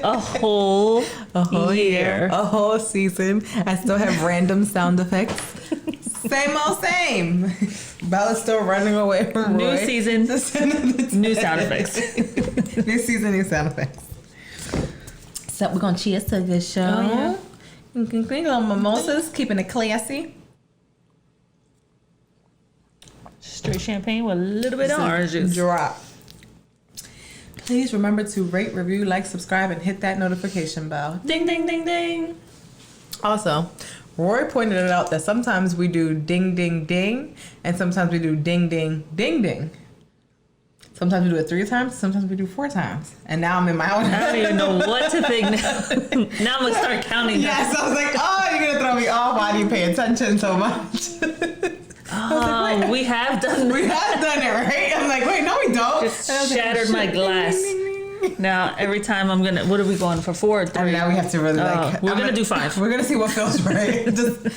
a whole year. A whole season. I still have random sound effects. Same old same. Bella's still running away from Roy. New season, new sound effects. New season, new sound effects. So we're going to cheers to this show. Oh, yeah. Little mimosas, keeping it classy. Straight champagne with a little bit of orange juice. Drop. Please remember to rate, review, like, subscribe, and hit that notification bell. Ding, ding, ding, ding. Also, Roy pointed it out that sometimes we do ding, ding, ding, and sometimes we do ding, ding, ding, ding. Sometimes we do it 3 times, sometimes we do 4 times. And now I'm in my own I don't even know what to think now. Now I'm going to start counting. Yes, I was like, oh, you're going to throw me off. Why do you pay attention so much? Oh, we have done that. We have done it, right? I'm like, wait, no, we don't. Just shattered my glass. Now, every time I'm going to, what are we going for? 4 or 3? And now we have to really we're going to do 5. We're going to see what feels right. Just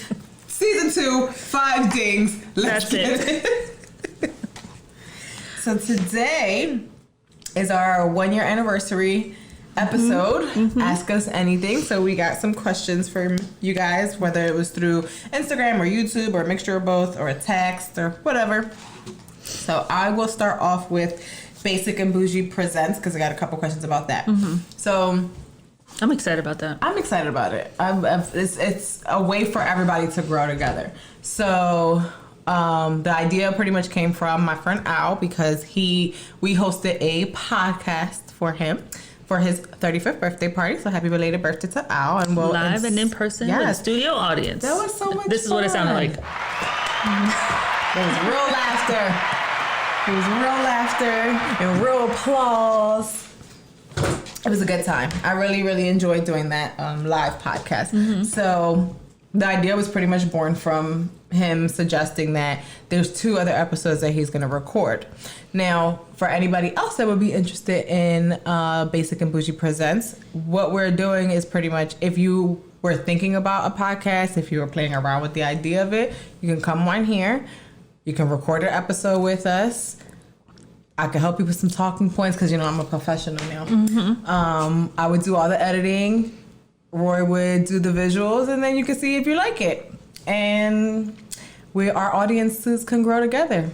season 2, 5 dings. Let's That's get it. So today is our 1-year anniversary episode. Ask us anything. So we got some questions from you guys, whether it was through Instagram or YouTube or a mixture of both or a text or whatever. So I will start off with Basic and Boujie Presents because I got a couple questions about that. So I'm excited about that. I'm excited about it. It's a way for everybody to grow together. So the idea pretty much came from my friend Al because we hosted a podcast for him for his 35th birthday party. So happy belated birthday to Al. And we'll live and in person with a studio audience. That was so much This is fun. what it sounded like. There was real laughter. It was real laughter and real applause. It was a good time. I really, really enjoyed doing that live podcast. So the idea was pretty much born from him suggesting that there's 2 other episodes that he's going to record. Now, for anybody else that would be interested in Basic and Boujie Presents, what we're doing is pretty much if you were thinking about a podcast, if you were playing around with the idea of it, you can come on here. You can record an episode with us. I can help you with some talking points because, I'm a professional now. I would do all the editing. Roy would do the visuals, and then you can see if you like it. And our audiences can grow together.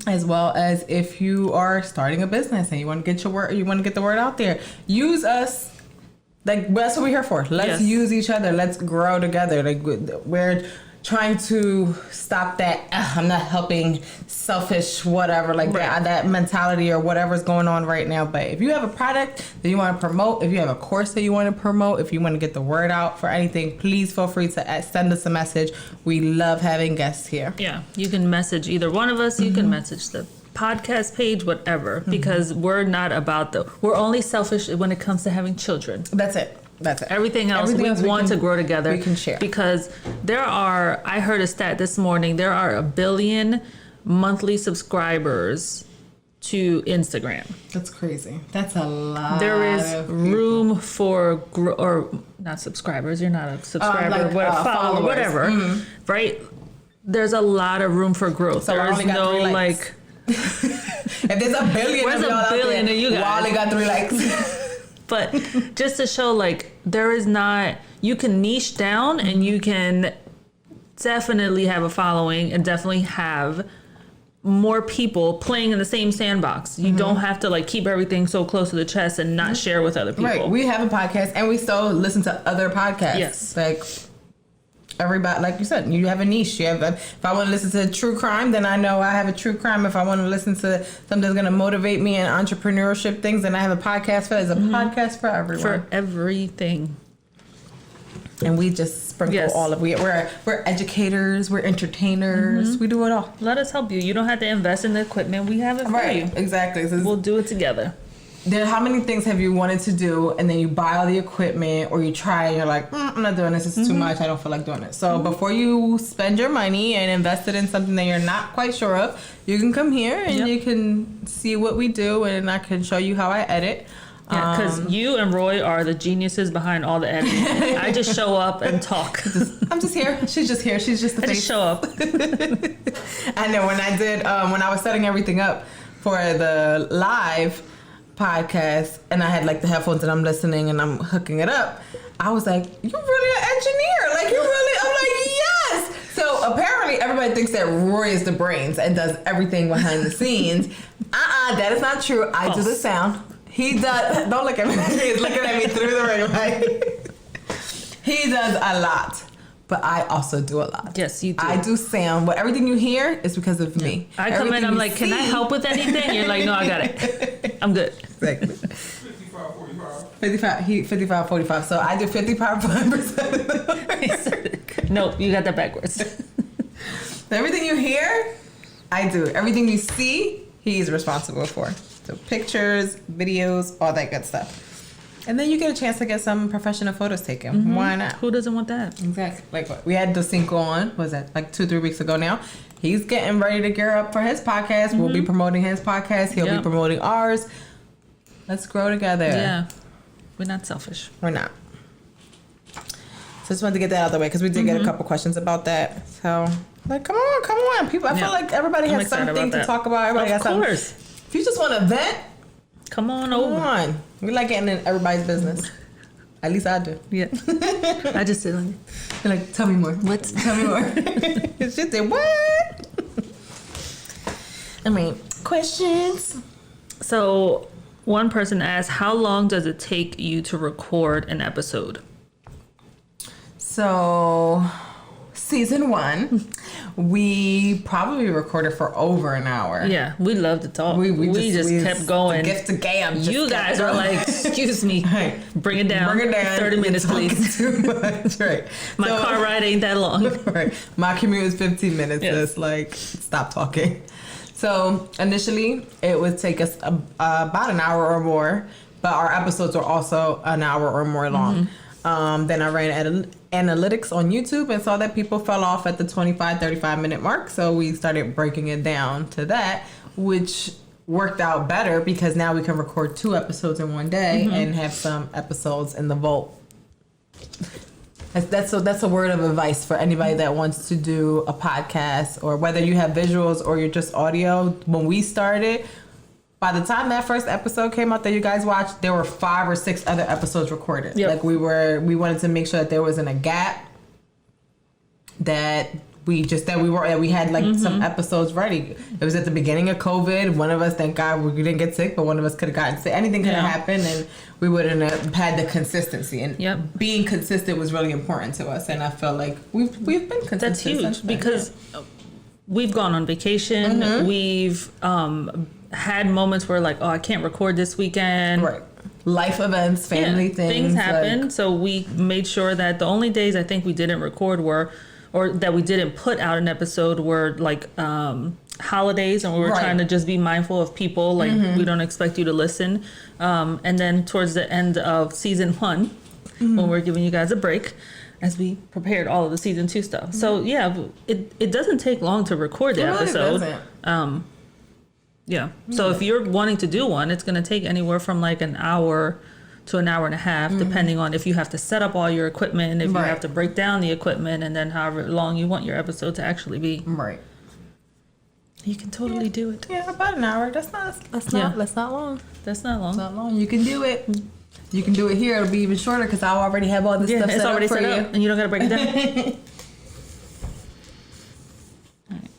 As well as if you are starting a business and you want to get the word out there. Use us. Like, that's what we're here for. Let's use each other. Let's grow together. Like, we're trying to stop that I'm not helping, selfish, whatever, like that mentality or whatever's going on right now. But if you have a product that you want to promote, if you have a course that you want to promote, if you want to get the word out for anything, please feel free to send us a message. We love having guests here. Yeah, you can message either one of us. You can message the podcast page, whatever, because we're not about we're only selfish when it comes to having children. That's it. Everything else we want to grow together. We can share. Because I heard a stat this morning, there are 1 billion monthly subscribers to Instagram. That's crazy. That's a lot. There is room for, or not subscribers, you're not a subscriber, follower, whatever, right? There's a lot of room for growth. So there is no like... if there's 1 billion where's of y'all a billion out there, of you guys? we only got 3 likes. But just to show, like, there is not, you can niche down and you can definitely have a following and definitely have more people playing in the same sandbox. You don't have to, like, keep everything so close to the chest and not share with other people. Right. We have a podcast and we still listen to other podcasts. Yes. Like, everybody, like you said, you have a niche. If I want to listen to true crime, then I know I have a true crime. If I want to listen to something that's going to motivate me in entrepreneurship things, then I have a podcast for it. There's a podcast for everyone. For everything. And we just sprinkle all of we're educators, we're entertainers, we do it all. Let us help you. You don't have to invest in the equipment. We have it for you. Exactly. So we'll do it together. How many things have you wanted to do and then you buy all the equipment or you try and you're like, I'm not doing this, it's too much, I don't feel like doing it. So before you spend your money and invest it in something that you're not quite sure of, you can come here and you can see what we do and I can show you how I edit. Yeah, because you and Roy are the geniuses behind all the editing. I just show up and talk. I'm just here. She's just here. She's just the face. I just show up. I know when I was setting everything up for the live, podcast and I had like the headphones and I'm listening and I'm hooking it up, I was like, "You really an engineer? Like you really?" I'm like, "Yes." So apparently everybody thinks that Roy is the brains and does everything behind the scenes. That is not true. I do the sound. He does. Don't look at me. He's looking at me through the ring light. He does a lot. But I also do a lot. Yes, you do. I do sound. But everything you hear is because of me. I come in, I'm like, "Can I help with anything?" You're like, "No, I got it. I'm good." Exactly. 55, 45. So I do 55%. Nope, you got that backwards. Everything you hear, I do. Everything you see, he's responsible for. So pictures, videos, all that good stuff. And then you get a chance to get some professional photos taken. Mm-hmm. Why not? Who doesn't want that? Exactly. Like we had Doucee on, what was that, like 2-3 weeks ago now? He's getting ready to gear up for his podcast. Mm-hmm. We'll be promoting his podcast. He'll be promoting ours. Let's grow together. Yeah. We're not selfish. We're not. So just wanted to get that out of the way because we did get a couple questions about that. So, like, come on, people. I feel like everybody has something to talk about. Everybody has something. Of course. If you just want to vent, come on. We like getting in everybody's business. At least I do. Yeah. I just sit on you. You're like, tell me more. What? Tell me more. She said, what? I mean, questions. So, one person asked, how long does it take you to record an episode? So, season 1, we probably recorded for over an hour. Yeah, we love to talk. We just kept going. The gift of gab. You guys are like, excuse me, bring it down. 30 minutes, please. Too much, right? My car ride ain't that long. Right. My commute is 15 minutes. Yes. So it's like, stop talking. So initially, it would take us about an hour or more, but our episodes are also an hour or more long. Mm-hmm. Then I ran analytics on YouTube and saw that people fell off at the 25-35 minute mark. So we started breaking it down to that, which worked out better because now we can record 2 episodes in one day and have some episodes in the vault. That's a word of advice for anybody that wants to do a podcast, or whether you have visuals or you're just audio. When we started, by the time that first episode came out that you guys watched, there were 5 or 6 other episodes recorded. Yep. Like we wanted to make sure that there wasn't a gap, that we had like some episodes ready. It was at the beginning of COVID. One of us, thank God, we didn't get sick, but one of us could have gotten sick. Anything could have happened, and we wouldn't have had the consistency. And being consistent was really important to us. And I felt like we've been consistent. That's huge because we've gone on vacation. Mm-hmm. We've had moments where like, oh, I can't record this weekend. Right. Life events, family things happen. Like, so we made sure that the only days I think we didn't record or that we didn't put out an episode were like holidays, and we were trying to just be mindful of people. Like we don't expect you to listen. And then towards the end of season 1, when we're giving you guys a break, as we prepared all of the season 2 stuff. So yeah, it doesn't take long to record the episode. So if you're wanting to do one, it's going to take anywhere from like an hour to an hour and a half, depending on if you have to set up all your equipment, if you have to break down the equipment, and then however long you want your episode to actually be. Right. You can totally do it. Yeah, about an hour. That's not long. That's not long. It's not long. You can do it. You can do it here. It'll be even shorter because I already have all this stuff set up for you. And you don't got to break it down. All right.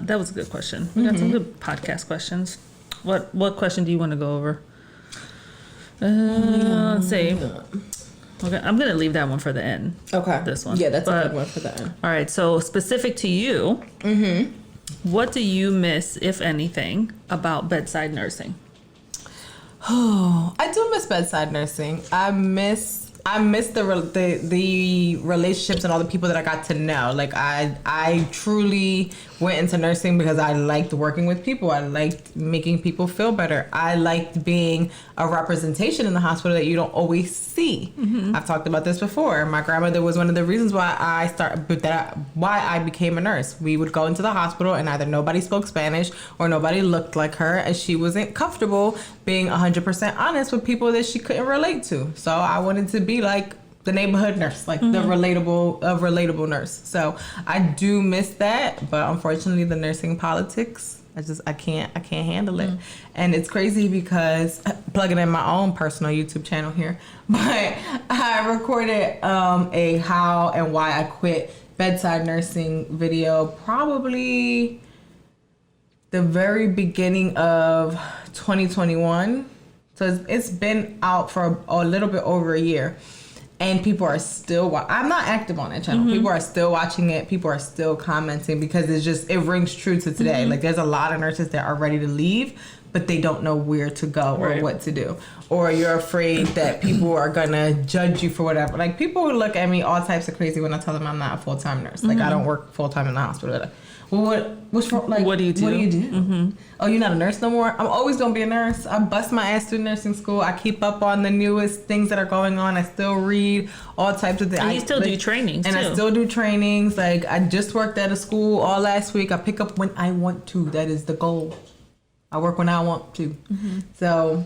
That was a good question. We got some good podcast questions. What question do you want to go over? Let's see. Okay, I'm gonna leave that one for the end. Okay. This one. Yeah, that's a good one for the end. All right. So specific to you, what do you miss, if anything, about bedside nursing? Oh, I do miss bedside nursing. I miss the relationships and all the people that I got to know. Like I truly went into nursing because I liked working with people. I liked making people feel better. I liked being a representation in the hospital that you don't always see. I've talked about this before. My grandmother was one of the reasons why I became a nurse. We would go into the hospital and either nobody spoke Spanish or nobody looked like her, and she wasn't comfortable being 100% honest with people that she couldn't relate to. So I wanted to be like the neighborhood nurse, like the relatable nurse. So I do miss that, but unfortunately the nursing politics I can't handle it. And it's crazy because plugging in my own personal YouTube channel here, but I recorded a how and why I quit bedside nursing video probably the very beginning of 2021. So it's been out for a little bit over a year. And people are still I'm not active on that channel. People are still watching it. People are still commenting because it rings true to today. Like there's a lot of nurses that are ready to leave, but they don't know where to go or what to do. Or you're afraid that people are gonna judge you for whatever. Like people look at me all types of crazy when I tell them I'm not a full-time nurse. Like I don't work full-time in the hospital. Well, what do you do? Oh, you're not a nurse no more? I'm always gonna be a nurse. I bust my ass through nursing school. I keep up on the newest things that are going on. I still read all types of things. And you still do trainings, and too. I still do trainings. Like I just worked at a school all last week. I pick up when I want to. That is the goal. I work when I want to. So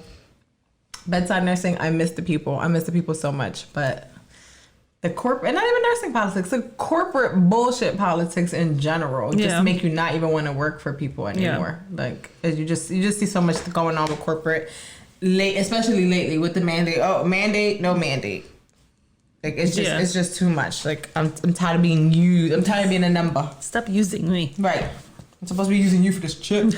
bedside nursing, I miss the people. I miss the people so much, but. The corporate, and not even nursing politics, the corporate bullshit politics in general just make you not even want to work for people anymore. Like you just see so much going on with corporate, especially lately with the mandate. Oh, mandate, no mandate. Like it's just too much. Like I'm tired of being used. I'm tired of being a number. Stop using me. Right. I'm supposed to be using you for this chip.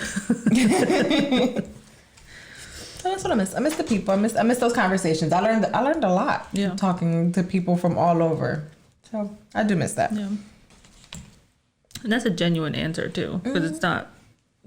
So that's what I miss. I miss the people. I miss those conversations. I learned a lot talking to people from all over. So I do miss that. Yeah. And that's a genuine answer too, because it's not.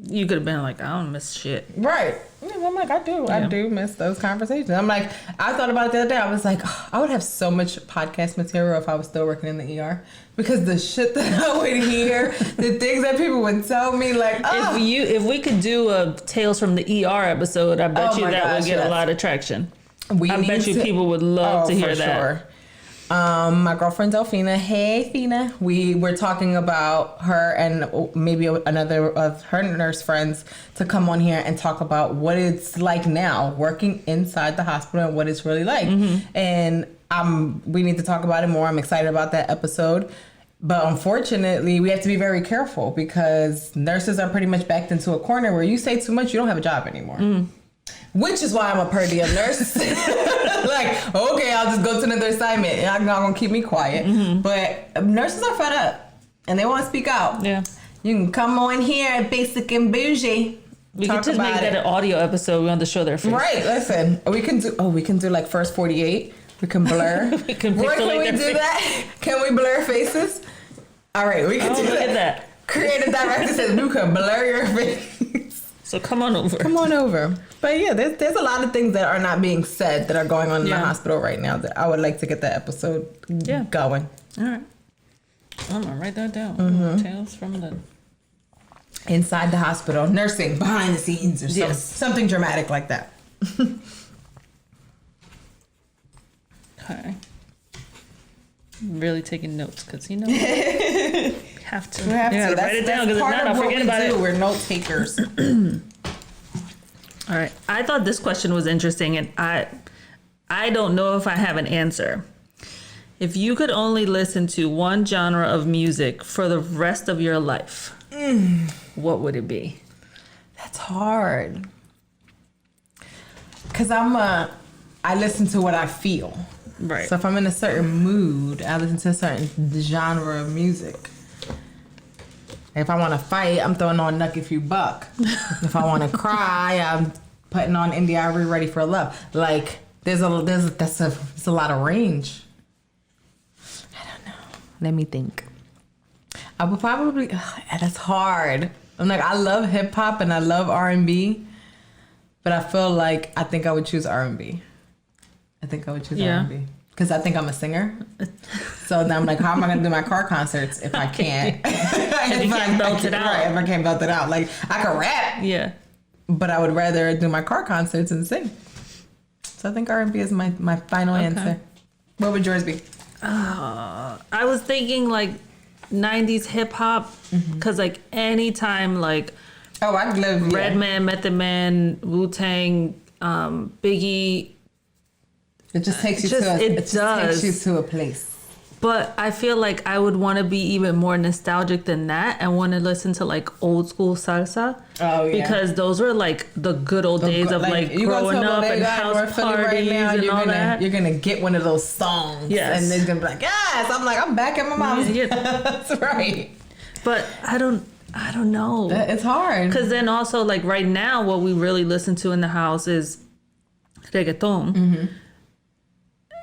You could have been like, I don't miss shit. Right. I'm like, I do. Yeah. I do miss those conversations. I'm like, I thought about it the other day. I was like, oh, I would have so much podcast material if I was still working in the ER. Because the shit that I would hear, the things that people would tell me, like, oh. If we could do a Tales from the ER episode, I bet you that would get a lot of traction. I bet you people would love to hear that. Sure. My girlfriend Delphina, hey Fina, we were talking about her and maybe another of her nurse friends to come on here and talk about what it's like now working inside the hospital and what it's really like. And we need to talk about it more. I'm excited about that episode. But unfortunately, we have to be very careful because nurses are pretty much backed into a corner where you say too much, you don't have a job anymore. Which is why I'm a per diem nurse. Like, okay, I'll just go to another assignment. I'm not going to keep me quiet. But nurses are fed up and they want to speak out. Yeah. You can come on here at Basic and Boujie. We can just make that an audio episode. We want to show their face. Right, listen. We can do like first 48. We can blur. We can Roy, can we do that? Can we blur faces? All right, we can do look at that. Creative director says we can blur your face. So come on over. Come on over. But yeah, there's a lot of things that are not being said that are going on in the hospital right now that I would like to get that episode going. All right. I'm going to write that down. Tales from the... Inside the hospital. Nursing. Behind the scenes or something dramatic like that. Okay. I'm really taking notes because, have to. We have to. Write it down because if not, I'll forget about it. We're note takers. All right. I thought this question was interesting, and I don't know if I have an answer. If you could only listen to one genre of music for the rest of your life, what would it be? That's hard. Because I listen to what I feel. Right. So if I'm in a certain mood, I listen to a certain genre of music. If I want to fight, I'm throwing on Nuck If You Buck. If I want to cry, I'm putting on Indie Ivory Ready for Love. Like there's a lot of range. I don't know. Let me think. I would probably. That's hard. I'm like, I love hip hop and I love R&B, but I feel like I think I would choose R&B. I think I would choose R&B because I think I'm a singer. So then I'm like, how am I going to do my car concerts if I can't? If you can't belt it out. Right, if I can't belt it out. Like, I can rap. Yeah. But I would rather do my car concerts and sing. So I think R&B is my final answer. What would yours be? I was thinking like 90s hip hop because like anytime like I love Redman, Method Man, Wu-Tang, Biggie. It just takes you to a place. But I feel like I would want to be even more nostalgic than that and want to listen to like old school salsa. Oh, yeah. Because those were like the good old days of like growing up and house parties and all that. You're going to get one of those songs. Yes. And it's going to be like, yes. I'm like, I'm back at my mom's. Yeah. That's right. But I don't know. It's hard. Because then also like right now what we really listen to in the house is reggaeton. Mm-hmm.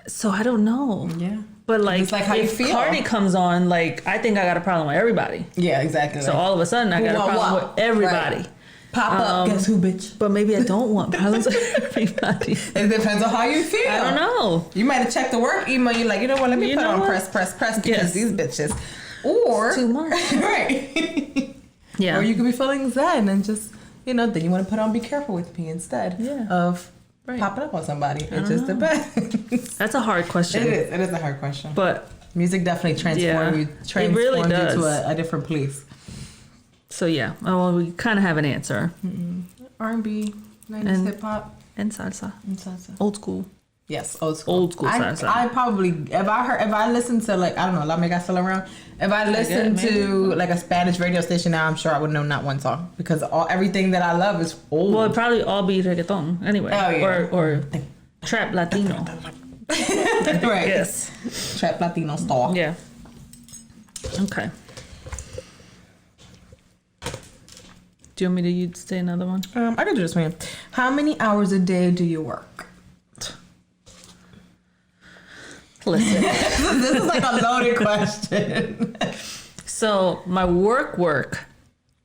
So I don't know. Yeah. But like, it's like how if you feel. Cardi comes on, like I think I got a problem with everybody. Yeah, exactly. So all of a sudden I got a problem with everybody. Right. Pop up, guess who, bitch? But maybe I don't want problems with everybody. It depends on how you feel. I don't know. You might have checked the work email. You're like, you know what? Let me put on press because these bitches. Or it's too much. Right. Yeah. Or you could be feeling zen and just, then you want to put on Be Careful With Me instead of popping up on somebody. It just depends. That's a hard question. It is. It is a hard question. But music definitely transforms you to a different place. So yeah, well, we kind of have an answer. R&B, 90s hip hop, and salsa. Old school. Yes, old school. Old school salsa. I probably if I listen to like, I don't know, La Mega still around. If I listen to like a Spanish radio station now, I'm sure I would know not one song because everything that I love is old. Well, it'd probably all be reggaeton anyway. Oh, yeah. Or trap Latino. Right. Yes. Trap Latino style. Yeah. Okay. Do you want me to say another one? I can do this one. How many hours a day do you work? Listen. This is like a loaded question. So my work.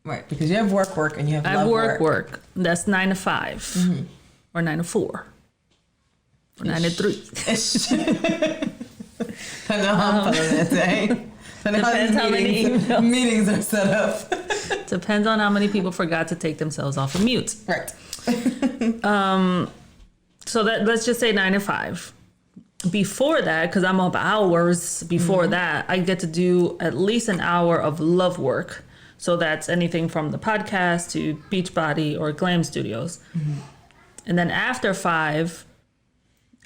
Right, because you have work and you have I have work. That's 9 to 5 or 9 to 4 or 9 to 3. I know how I'm feeling that day. Depends how many meetings are set up. Depends on how many people forgot to take themselves off of mute. Right. So let's just say 9 to 5. Before that, because I'm up hours before that, I get to do at least an hour of love work. So that's anything from the podcast to Beachbody or Glam Studios. And then after 5,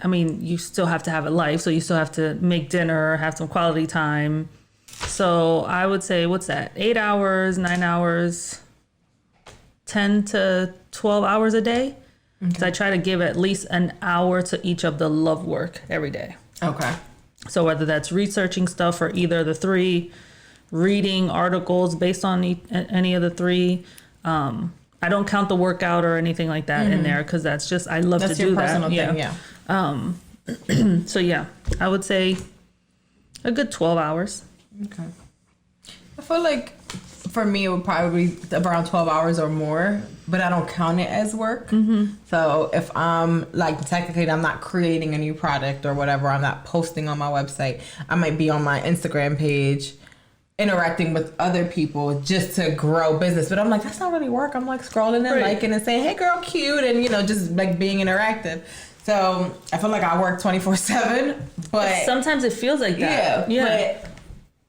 I mean, you still have to have a life. So you still have to make dinner, have some quality time. So I would say, what's that? 8 hours, 9 hours, 10 to 12 hours a day. So I try to give at least an hour to each of the love work every day. Okay. So whether that's researching stuff for either of the 3, reading articles based on any of the 3. I don't count the workout or anything like that in there because that's just, I love to do that. That's your personal thing, yeah. So yeah, I would say a good 12 hours. Okay. I feel like for me, it would probably be around 12 hours or more, but I don't count it as work. So if I'm like, technically I'm not creating a new product or whatever, I'm not posting on my website, I might be on my Instagram page interacting with other people just to grow business. But I'm like, that's not really work. I'm like scrolling and liking and saying, hey girl, cute. And just like being interactive. So I feel like I work 24/7, but sometimes it feels like that. Yeah.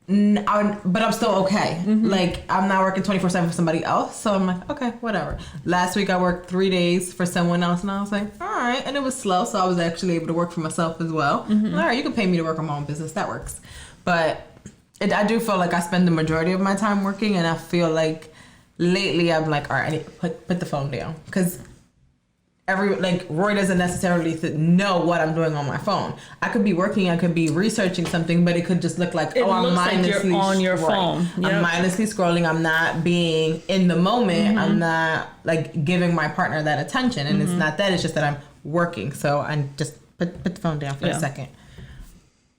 But I'm still okay. Like I'm not working 24/7 for somebody else, so I'm like, okay, whatever. Last week I worked 3 days for someone else, and I was like, all right, and it was slow, so I was actually able to work for myself as well. All right, you can pay me to work on my own business, that works. But I do feel like I spend the majority of my time working, and I feel like lately I'm like, all right, I need to put the phone down because Roy doesn't necessarily know what I'm doing on my phone. I could be working, I could be researching something, but it could just look like, I'm mindlessly on your phone. Yep. I'm mindlessly scrolling. I'm not being in the moment. I'm not like giving my partner that attention. And it's not that, it's just that I'm working. So I just put the phone down for a second.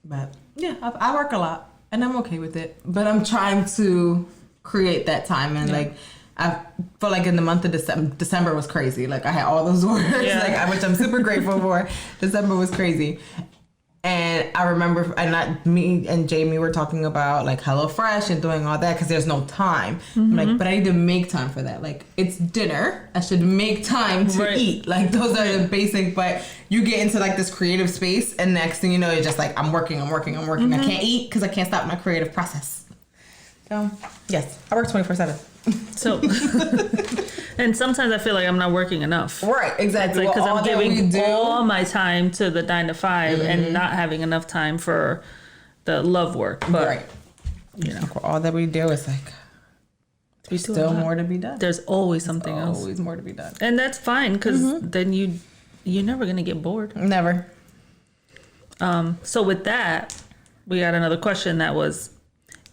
But yeah, I work a lot and I'm okay with it. But I'm trying to create that time and I feel like in the month of December was crazy. Like I had all those orders, which I'm super grateful for. December was crazy. And I remember, me and Jamie were talking about like HelloFresh and doing all that because there's no time. I'm like, but I need to make time for that. Like it's dinner. I should make time to eat. Like those are the basic, but you get into like this creative space and next thing you know, you're just like, I'm working. I can't eat because I can't stop my creative process. So yes, I work 24/7. So, and sometimes I feel like I'm not working enough. Right, exactly. Because I'm giving all my time to the 9 to 5 and not having enough time for the love work. But, right. you know. All that we do is like, there's still more to be done. There's always something else. Always more to be done. And that's fine, because then you're never going to get bored. Never. So with that, we got another question that was,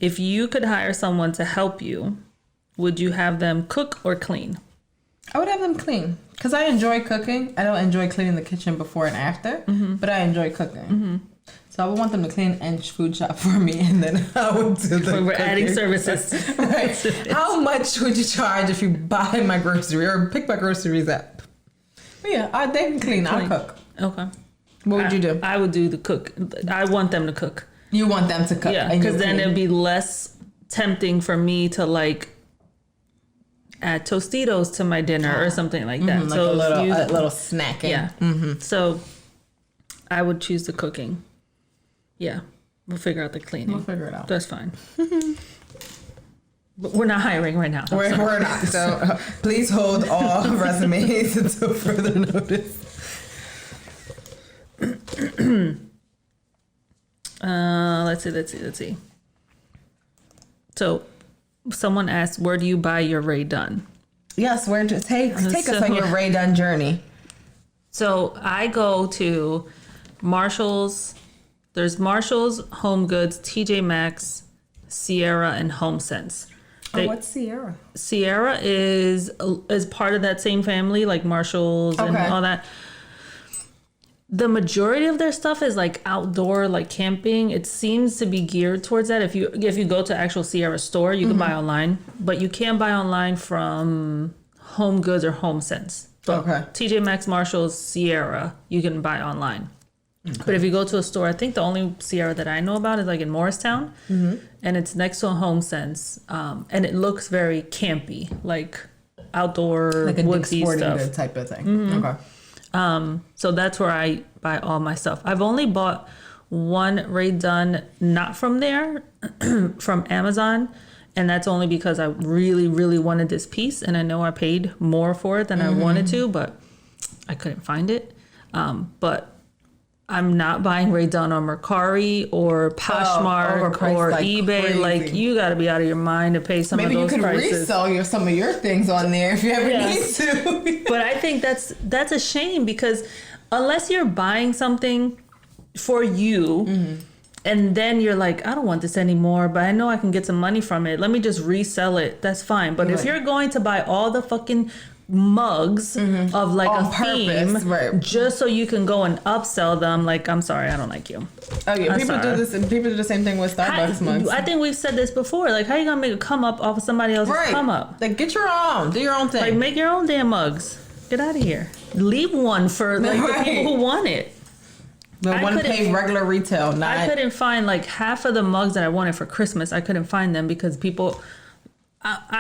if you could hire someone to help you, would you have them cook or clean? I would have them clean, because I enjoy cooking. I don't enjoy cleaning the kitchen before and after, but I enjoy cooking. So I would want them to clean and food shop for me, and then I would do the We're cooking. adding services. Right. How much would you charge if you buy my grocery or pick my groceries up? But yeah, they can clean. I'll cook. Okay. What would you do? I would do the cook. I want them to cook. You want them to cook. Yeah, because then it'd be less tempting for me to like add Tostitos to my dinner or something like that. Like so a little snacking. Yeah. So I would choose the cooking. Yeah. We'll figure out the cleaning. We'll figure it out. That's fine. But we're not hiring right now. We're not. So please hold all resumes until further notice. Let's see. So someone asked, where do you buy your Ray Dunn? Yes, we're just take us on your Ray Dunn journey. So I go to Marshall's. There's Marshall's, Home Goods, TJ Maxx, Sierra, and HomeSense. What's Sierra? Sierra is part of that same family, like Marshall's and all that. The majority of their stuff is like outdoor, like camping. It seems to be geared towards that. If you go to actual Sierra store, you can buy online, but you can't buy online from Home Goods or HomeSense. But TJ Maxx, Marshall's, Sierra, you can buy online. Okay. But if you go to a store, I think the only Sierra that I know about is like in Morristown, and it's next to a HomeSense, and it looks very campy, like outdoor, like a woodsy sporting stuff. good type of thing. Okay. So that's where I buy all my stuff. I've only bought one Ray Dunn, not from there, from Amazon. And that's only because I really, really wanted this piece. And I know I paid more for it than I wanted to, but I couldn't find it. But I'm not buying Ray Dunn on Mercari or Poshmark or like eBay. Crazy. Like, you got to be out of your mind to pay some of those prices. Maybe you can resell some of your things on there if you ever need to. But I think that's a shame, because unless you're buying something for you and then you're like, I don't want this anymore, but I know I can get some money from it, let me just resell it, that's fine. But if you're going to buy all the fucking mugs of like on a purpose, theme just so you can go and upsell them, like, I'm sorry, I don't like you. Oh yeah, people do this, and people do the same thing with Starbucks mugs. I think we've said this before, like, how you gonna make a come up off of somebody else's come up? Like, get your own, do your own thing, like, make your own damn mugs. Get out of here. Leave one for like the people who want it. The one pay regular retail. I couldn't find like half of the mugs that I wanted for Christmas. I couldn't find them because people.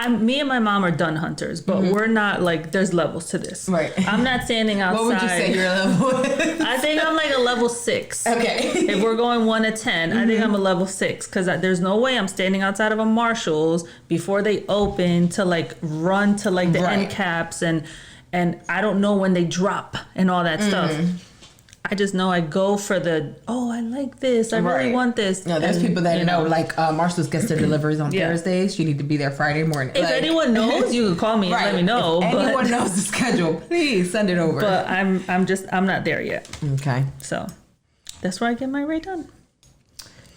Me and my mom are Dunn hunters, but we're not like, there's levels to this. Right. I'm not standing outside. What would you say your level is? I think I'm like a level 6. Okay. If we're going 1 to 10, I think I'm a level 6, because there's no way I'm standing outside of a Marshall's before they open to like run to like the end caps, and I don't know when they drop and all that stuff. I just know I go for I like this. I really want this. No, there's people that know, like Marshall's gets their deliveries on Thursdays. You need to be there Friday morning. If anyone knows, you can call me and let me know. If anyone knows the schedule, please send it over. But I'm not there yet. Okay. So that's where I get my Ray Dunn.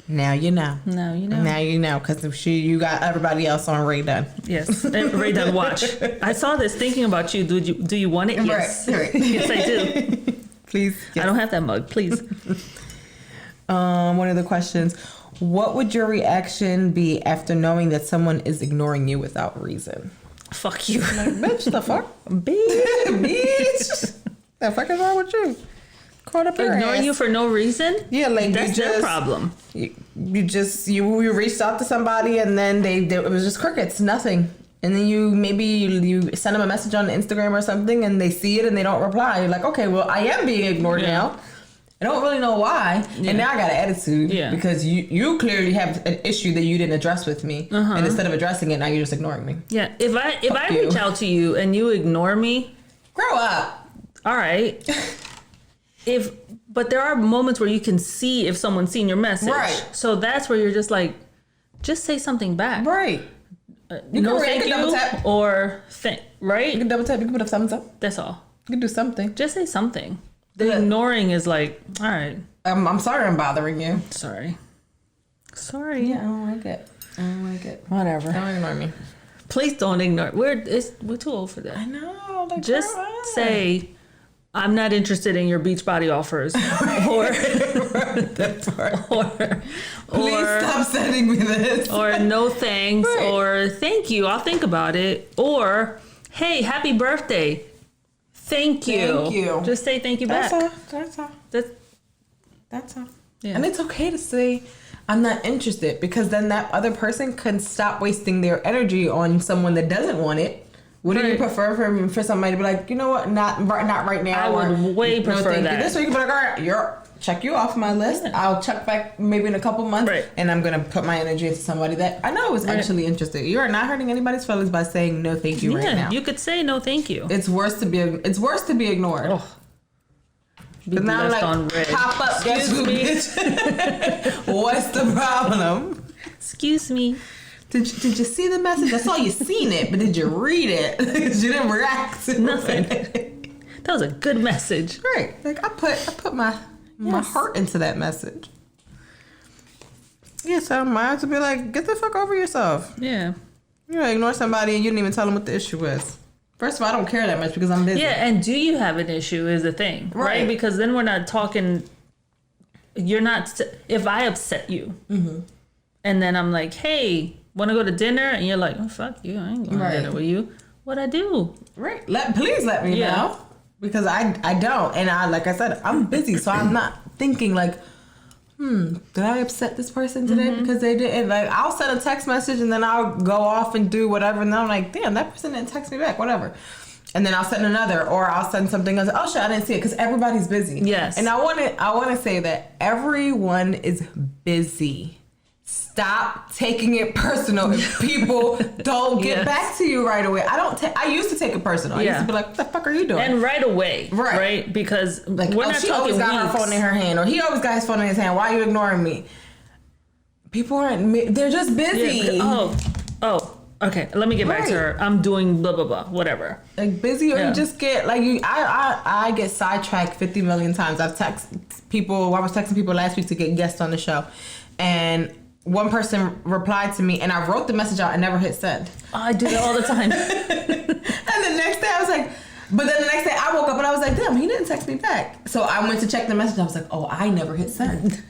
Now you know. Now you know. Now you know, because you got everybody else on Ray Dunn. Yes, Ray Dunn watch. I saw this thinking about you. Do you want it? Yes. Right. Yes, I do. Please. Yes. I don't have that mug. Please. One of the questions: what would your reaction be after knowing that someone is ignoring you without reason? Fuck you, like, bitch. The fuck, bitch. The fuck is wrong with you? Caught up your ignoring ass. You for no reason? Yeah, like that's their problem. You reached out to somebody and then it was just crickets, nothing. And then you send them a message on Instagram or something, and they see it and they don't reply. You're like, okay, well, I am being ignored now. I don't really know why. And now I got an attitude because you clearly have an issue that you didn't address with me. And instead of addressing it, now you're just ignoring me. Yeah. If I reach out to you and you ignore me, grow up. All right. But there are moments where you can see if someone's seen your message. Right. So that's where you're just like, just say something back. Right. You No, can thank double you, tap. or right? You can double tap. You can put a thumbs up. That's all. You can do something. Just say something. The ignoring is like, all right. I'm sorry I'm bothering you. Sorry. Yeah, I don't like it. Whatever. Don't ignore me. Please don't ignore. We're too old for that. I know. Like, Just say, I'm not interested in your beach body offers. Or please stop sending me this. Or no thanks. Right. Or thank you. I'll think about it. Or hey, happy birthday. Thank you. Thank you. Just say thank you back. That's all. That's all. Yeah. And it's okay to say I'm not interested, because then that other person can stop wasting their energy on someone that doesn't want it. Wouldn't you prefer for somebody to be like, you know what, not right now? I would way prefer that. This week, you can be like, all right, check you off my list. Yeah. I'll check back maybe in a couple months, and I'm gonna put my energy into somebody that I know is actually interested. You are not hurting anybody's feelings by saying no, thank you right now. You could say no, thank you. It's worse to be ignored. Oh. But now I'm like, on red. Pop up, excuse me. What's the problem? Excuse me. Did you see the message? I saw you seen it, but did you read it? You didn't react to nothing. It. That was a good message. Right. Like I put my heart into that message. Yeah, so mine to be like, get the fuck over yourself. Yeah. You know, ignore somebody and you didn't even tell them what the issue is. First of all, I don't care that much because I'm busy. Yeah, and do you have an issue is the thing, right? Because then we're not talking. You're not. If I upset you, and then I'm like, hey, want to go to dinner? And you're like, oh, fuck you. I ain't going to dinner with you. What'd I do? Right. Please let me know. Because I don't. And like I said, I'm busy. So I'm not thinking like, did I upset this person today because they didn't? Like, I'll send a text message and then I'll go off and do whatever. And then I'm like, damn, that person didn't text me back. Whatever. And then I'll send another, or I'll send something else. Oh shit, I didn't see it, because everybody's busy. Yes. And I want to say that everyone is busy. Stop taking it personal if people don't get back to you right away. I used to take it personal. I used to be like, what the fuck are you doing? And right away. Right? Because like, we're not she talking always got weeks. her phone in her hand, or he always got his phone in his hand. Why are you ignoring me? People aren't, they're just busy. Yeah. Oh. Okay, let me get back to her. I'm doing blah, blah, blah, whatever. Like busy, or you just get, like, I get sidetracked 50 million times. I was texting people last week to get guests on the show. And one person replied to me, and I wrote the message out and never hit send. Oh, I do that all the time. And the next day I was like, but then the next day I woke up and I was like, damn, he didn't text me back. So I went to check the message. I was like, oh, I never hit send.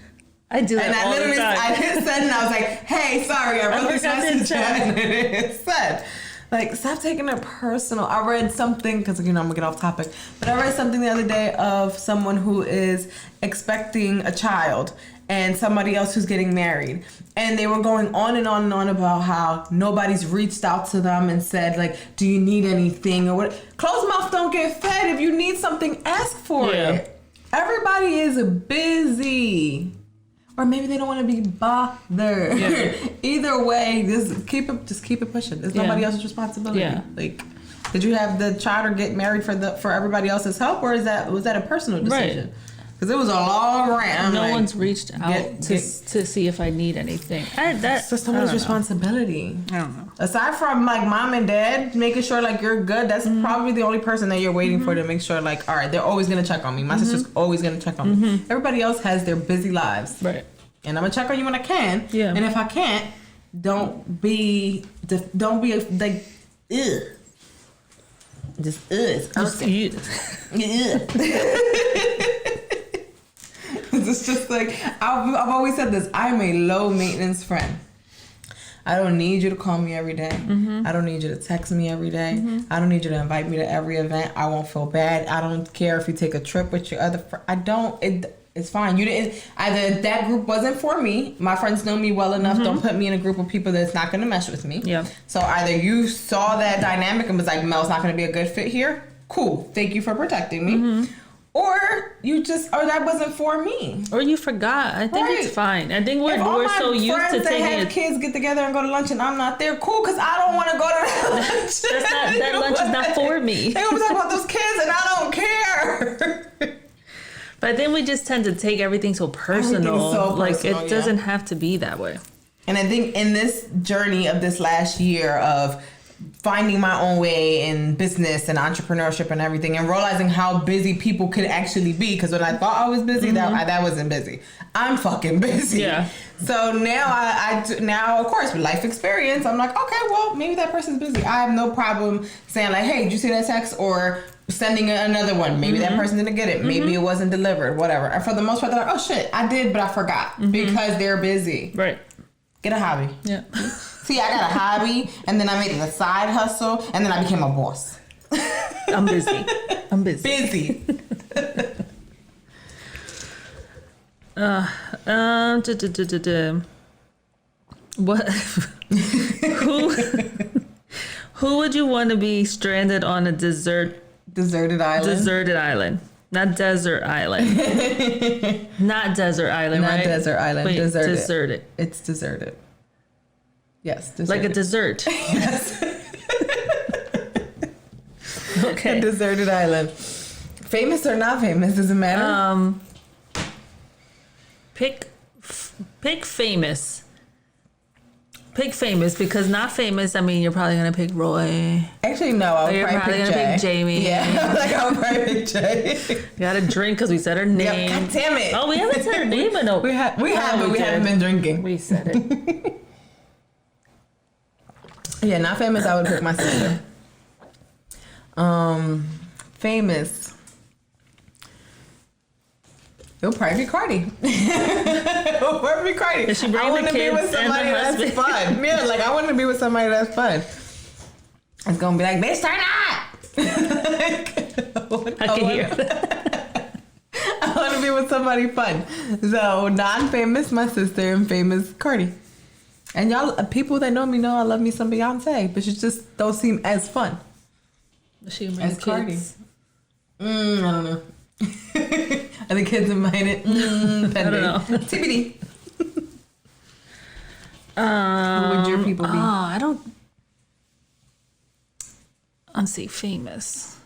I do that all the time. I hit send and I was like, hey, sorry, I wrote this message and it said. Like, stop taking it personal. I read something, because, I'm going to get off topic, but I read something the other day of someone who is expecting a child and somebody else who's getting married. And they were going on and on and on about how nobody's reached out to them and said, like, do you need anything? Or what? Closed mouth don't get fed. If you need something, ask for it. Everybody is busy. Or maybe they don't want to be bothered. Yeah. Either way, just keep it pushing. It's nobody else's responsibility. Yeah. Like, did you have the child or get married for everybody else's help, or was that a personal decision? Right. Because it was a long rant. No one's reached out to see if I need anything. That's someone's responsibility. I don't know. Aside from like mom and dad making sure like you're good, that's probably the only person that you're waiting for to make sure like, all right, they're always gonna check on me. My sister's always gonna check on me. Everybody else has their busy lives. Right. And I'm gonna check on you when I can. Yeah. And if I can't, don't be like, ugh. Just It's just like, I've always said this. I'm a low maintenance friend. I don't need you to call me every day. I don't need you to text me every day. I don't need you to invite me to every event. I won't feel bad. I don't care if you take a trip with your other friend. It's fine. You didn't. Either that group wasn't for me. My friends know me well enough. Don't put me in a group of people that's not going to mesh with me. Yeah. So either you saw that dynamic and was like, Mel's not going to be a good fit here. Cool. Thank you for protecting me. Or that wasn't for me. Or you forgot. I think it's fine. I think we're so used to taking it. If kids get together and go to lunch and I'm not there, cool, because I don't want to go to that lunch. That lunch is not for me. They gonna talk about those kids and I don't care. But then we just tend to take everything so personal. Like it doesn't have to be that way. And I think in this journey of this last year of finding my own way in business and entrepreneurship and everything, and realizing how busy people could actually be, because when I thought I was busy, that wasn't busy. I'm fucking busy. Yeah. So now now of course with life experience, I'm like, okay, well maybe that person's busy. I have no problem saying like, hey, did you see that text? Or sending another one. Maybe that person didn't get it. Maybe it wasn't delivered. Whatever. And for the most part, they're like, oh shit, I did, but I forgot because they're busy. Right. Get a hobby. Yeah. See, I got a hobby, and then I made it a side hustle, and then I became a boss. I'm busy. Busy. What? Who would you want to be stranded on a deserted island? Deserted island. Not desert island. Not desert island, right? Not desert island. Wait, deserted. It's deserted. Yes, deserted. Like a dessert. Yes. Okay. A deserted island. Famous or not famous, does it matter? Pick famous. Pick famous, because not famous, I mean, you're probably going to pick Roy. Actually, no, I would probably pick Jay. Pick Jamie. Yeah, like I would probably pick Jay. You got to drink because we said her name. Yep, God damn it. Oh, we haven't said her name in We haven't been drinking. We said it. Yeah, not famous, I would pick my sister. Famous. It'll probably be Cardi. It'll probably be Cardi. Is she bringing the kids be with somebody and the that's husband? fun. Yeah, like I want to be with somebody that's fun. It's gonna be like, bitch, turn up. I can hear. I want to be with somebody fun. So non-famous, my sister, and famous Cardi. And y'all, people that know me know I love me some Beyonce, but she just don't seem as fun. She can bring the kids. I don't know. Are the kids invited? I don't know. TBD. Who would your people be? I don't. Let's see, famous.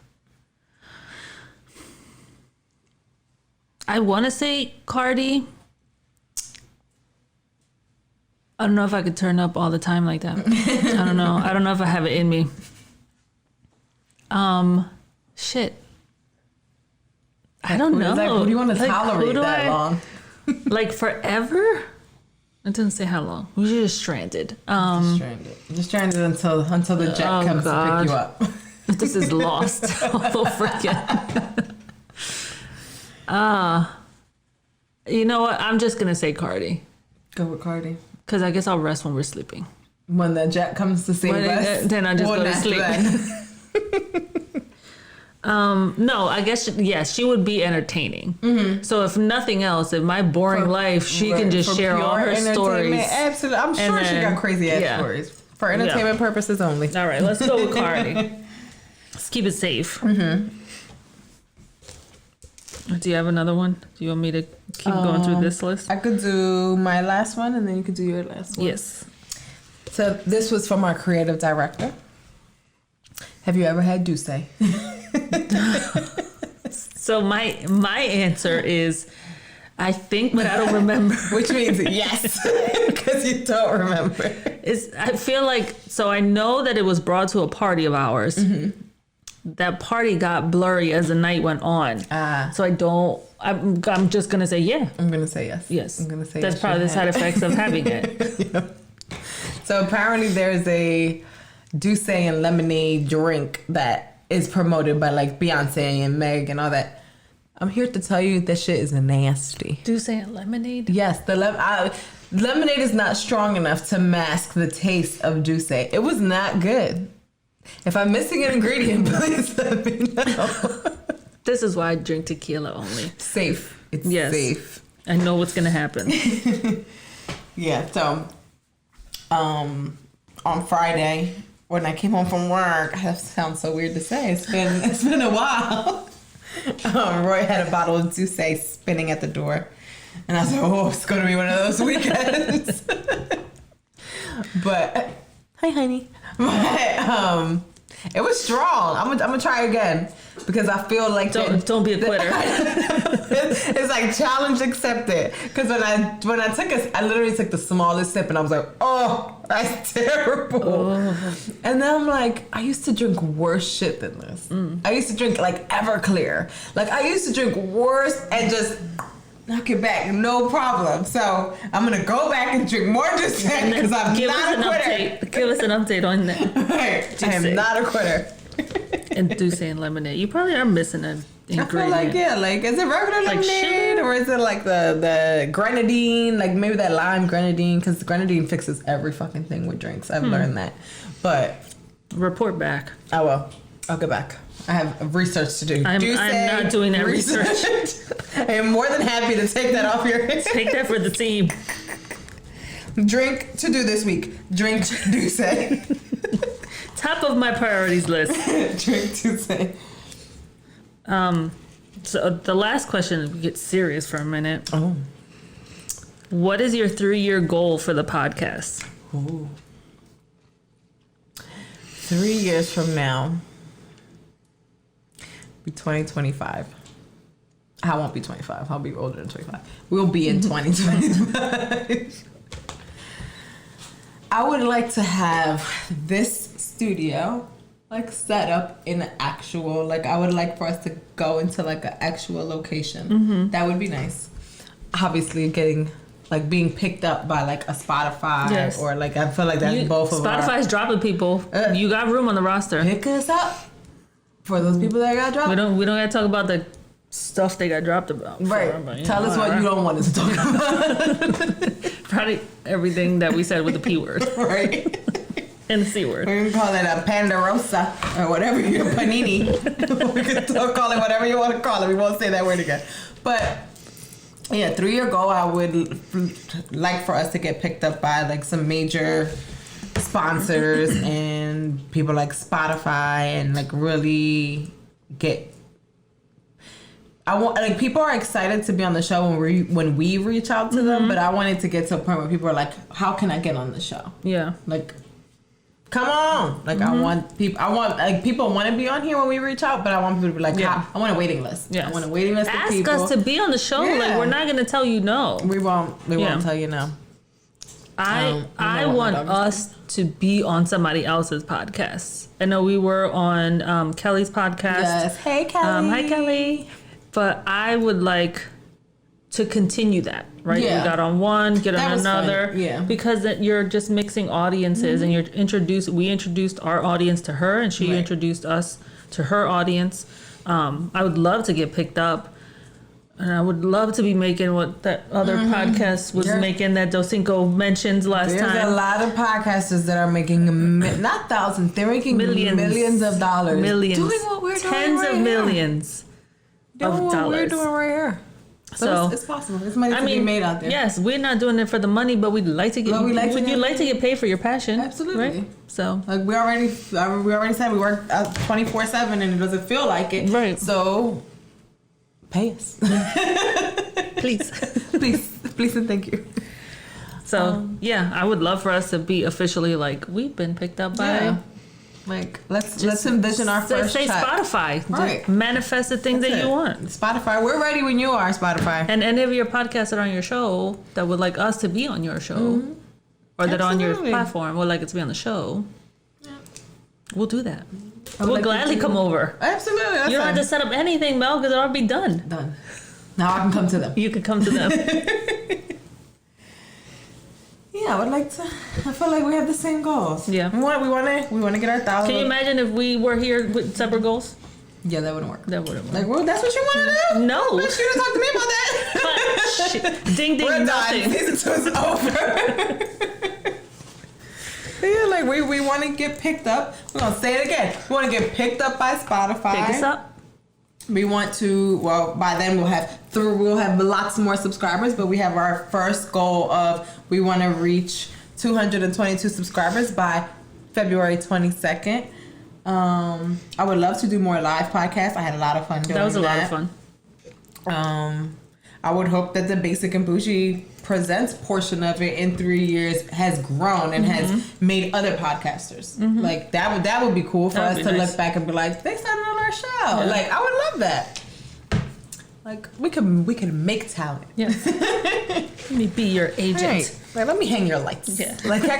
I want to say Cardi. I don't know if I could turn up all the time like that. I don't know. I don't know if I have it in me. Shit. I don't know. Who do you want to tolerate that long? Like forever? It doesn't say how long. We're just stranded. Just stranded until the jet comes to pick you up. This is lost all over again. You know what? I'm just gonna say Cardi. Go with Cardi. Because I guess I'll rest when we're sleeping. When the jet comes to save us, then I just go to sleep. No, I guess, yes, she would be entertaining. Mm-hmm. So if nothing else, in my boring life, she can just share all her stories. Absolutely. I'm sure she got crazy ass stories. For entertainment purposes only. All right, let's go with Cardi. Let's keep it safe. Mm-hmm. Do you have another one? Do you want me to keep going through this list? I could do my last one, and then you could do your last one. Yes. So this was from our creative director. Have you ever had Doucee? So my answer is, I think, but I don't remember. Which means yes, because you don't remember. I feel like, so I know that it was brought to a party of ours. Mm-hmm. That party got blurry as the night went on. So I'm just going to say yeah. I'm going to say yes. Yes. I'm going to say that's probably the side effects of having it. Yep. So apparently there's a Doucee and lemonade drink that is promoted by like Beyonce and Meg and all that. I'm here to tell you that shit is nasty. Doucee and lemonade? Yes, the lemonade is not strong enough to mask the taste of Doucee. It was not good. If I'm missing an ingredient, please let me know. This is why I drink tequila only. Safe. It's safe. I know what's gonna happen. Yeah. So, on Friday when I came home from work, that sounds so weird to say. It's been a while. Roy had a bottle of Doucee spinning at the door, and I was like, "Oh, it's gonna be one of those weekends." But hi, honey. But it was strong. I'm gonna try again. because I feel like don't be a quitter. It's like challenge accepted. Because when I took I literally took the smallest sip and I was like, oh, that's terrible. Oh. And then I'm like, I used to drink worse shit than this. I used to drink like Everclear. Like I used to drink worse and just knock it back, no problem. So I'm gonna go back and drink more Doucee because I'm not a quitter. Give us an update on that. Right. I am not a quitter. And Doucee and lemonade. You probably are missing an ingredient. I feel like, is it regular lemonade or is it like the grenadine? Like maybe that lime grenadine, because grenadine fixes every fucking thing with drinks. I've learned that. But report back. I will. I'll get back. I have research to do. I'm not doing that research. I am more than happy to take that off your hands. Take that for the team. Drink to do this week. Drink Doucee. Top of my priorities list. Drink Doucee. So the last question, we get serious for a minute. Oh. What is your 3-year goal for the podcast? Ooh. 3 years from now. 2025. I won't be 25. I'll be older than 25. We'll be in 2025. I would like to have this studio like set up in an actual, like I would like for us to go into like an actual location. That would be nice. Obviously being picked up by like a Spotify or like I feel like that's both of our... Spotify's dropping people. You got room on the roster. Pick us up. For those people that got dropped. We don't gotta talk about the stuff they got dropped about. Right. Tell us what you don't want us to talk about. Probably everything that we said with the P word. Right. And the C word. We can call it a Pandarosa or whatever you panini. We can still call it whatever you want to call it. We won't say that word again. But yeah, 3-year goal, I would like for us to get picked up by like some major sponsors and people like Spotify and like really get... I want, like, people are excited to be on the show when we reach out to them, but I wanted to get to a point where people are like, how can I get on the show? Yeah. Like, come on. Like, I want people want to be on here when we reach out, but I want people to be like, I want a waiting list. Yes. I want a waiting list of people. Ask us to be on the show. Yeah. Like, we're not going to tell you no. We won't tell you no. I want us to be on somebody else's podcast. I know we were on Kelly's podcast. Yes. Hey, Kelly. Hi, Kelly. But I would like to continue that, right? Yeah. We got on one, get on another. Fun. Yeah. Because you're just mixing audiences and we introduced our audience to her and she introduced us to her audience. I would love to get picked up. And I would love to be making what that other podcast was making that Docinco mentioned last time. There's a lot of podcasters that are making, not thousands, they're making millions of dollars. Millions. Doing what we're doing Tens right of millions here. of dollars. We're doing right here. So it's possible. There's money to be made out there. Yes, we're not doing it for the money, but we'd like to get. Would you like to get paid for your passion? Absolutely. Right? So like we already said we work 24/7 and it doesn't feel like it. Right. So pay us, please, and thank you. So I would love for us to be officially like we've been picked up by. Yeah. Like let's envision our first say check. Spotify. Right. Manifest the things that you want. Spotify, we're ready when you are, Spotify. And any of your podcasts that are on your show that would like us to be on your show, or that are on your platform would like it to be on the show. Yeah. We'll do that. We'll gladly come over. Absolutely. You don't have to set up anything, Mel, because it'll be done. Done. Now I can come to them. You can come to them. Yeah, I would like to. I feel like we have the same goals. Yeah, we want to get our 1,000. Can you imagine if we were here with separate goals? Yeah, that wouldn't work. That wouldn't work. Like, well, that's what you want to do? No. I bet you to talk to me about that. Ding, ding, we're nothing. Done. Season 2 is over. Yeah, like we want to get picked up. We're gonna say it again. We want to get picked up by Spotify. Pick us up. We want to. Well, by then we'll have lots more subscribers. But we have our first goal of we want to reach 222 subscribers by February 22nd. I would love to do more live podcasts. I had a lot of fun doing that. That was a lot of fun. I would hope that the Basic and Boujie Presents portion of it in 3 years has grown and has made other podcasters. Like that would be cool for us to look back and be like, they started on our show. Yeah. Like I would love that. Like we can make talent. Yes. Let me be your agent. Right. Like, let me hang your lights. Yeah. Like I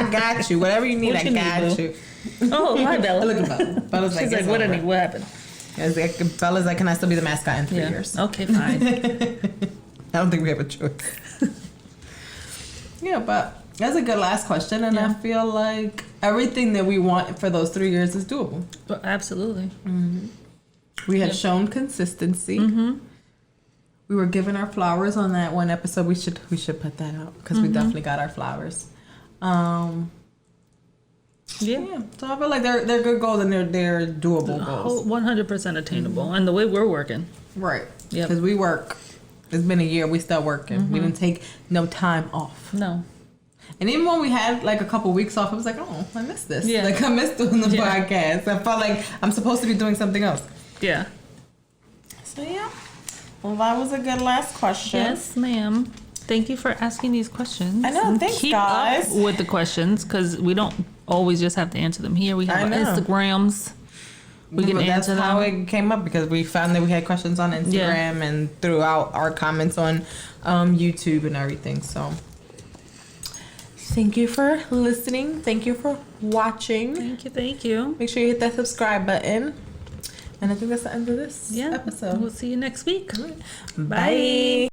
got you. Whatever you need, What I you got need, you. Oh, hi, Bella. Look at Bella. Bella's She's like, like, what happened? Bella's like, can I still be the mascot in 3 Yeah. years? Okay, fine. I don't think we have a choice. Yeah, but that's a good last question, and I feel like everything that we want for those 3 years is doable. Well, absolutely. We have shown consistency. We were given our flowers on that one episode. We should put that out because we definitely got our flowers. Yeah. So I feel like they're good goals and they're doable goals. 100% attainable. And the way we're working. Right. Yep. Because we work. It's been a year. We still working. We didn't take no time off. No. And even when we had like a couple weeks off, I was like, oh, I missed this. Yeah. Like I missed doing the podcast. I felt like I'm supposed to be doing something else. Yeah. So yeah. Well, that was a good last question. Yes, ma'am. Thank you for asking these questions. I know. And Thanks, keep guys. up with the questions because we don't always just have to answer them here. We have our Instagrams. We can That's answer them. how it came up because we found that we had questions on Instagram and throughout our comments on YouTube and everything. So thank you for listening. Thank you for watching. Thank you. Make sure you hit that subscribe button. And I think that's the end of this episode. We'll see you next week. Bye.